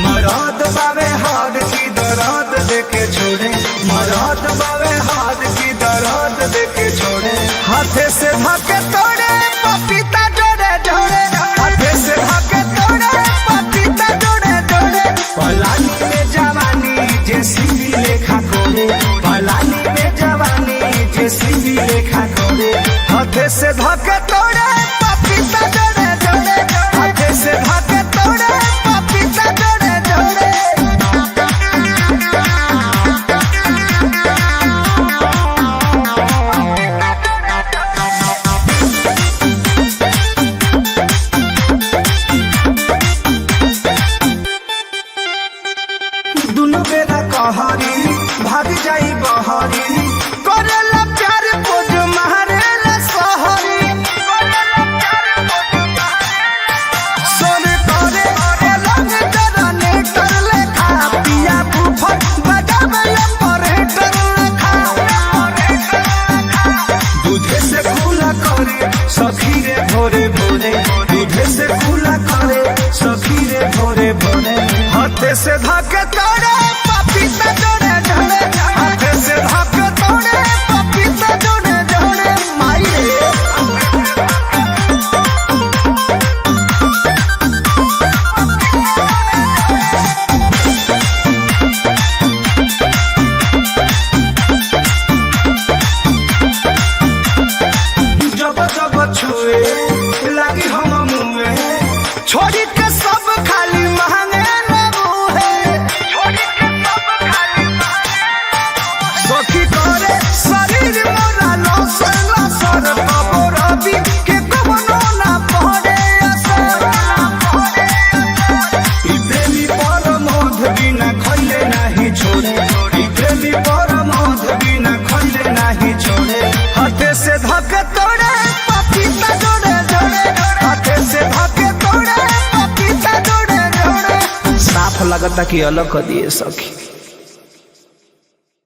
मरद बावे हाथ की दर्द देके छोड़े, हाथे से भागे तोड़े पपीता जोड़े जोड़े, हाथे से भागे तोड़े पपीता जोड़े जोड़े। पलानी में जवानी जेसीबी लेखा कोड़े, पलानी में जवानी जेसीबी लेखा कोड़े, हाथे से भागे तोड़े पपीता जोड़े जोड़े, हाथे से भागे तोड़े पपीता जोड़े जोड़े। दुनो बेरा कहरी भाग जाई बहरी, करेला प्यार पोज मारेला सहरी, सोने करे पलंग जरने कर लेखा, पिया बुफर बजावे ऑपरेटर लेखा। दूधे से खुला करे सखी रे भोरे भोरे, दूधे से खुला करे सखी रे भोरे भोरे, हाथे से धाके तोड़े पपीता जोड़े जोड़े, हाथे से धाके तोड़े पपीता जोड़े जोड़े। माई रे जब जब छुए लगी हम मुँहे, छोड़ी के सब खाली महंगे सखी करे शरीर मोरा लौसर लौसर, बाबू रवि के कवनो ना पड़े असर। ई प्रेमी परमोध बिना खइले नाही छोड़े, ई प्रेमी परमोध बिना खइले नाही छोड़े, हाथे से धके तोड़े पपीता जोड़े जोड़े, हाथे से धके तोड़े पपीता जोड़े जोड़े। साफ लगता कि अलग कर दिए सखी।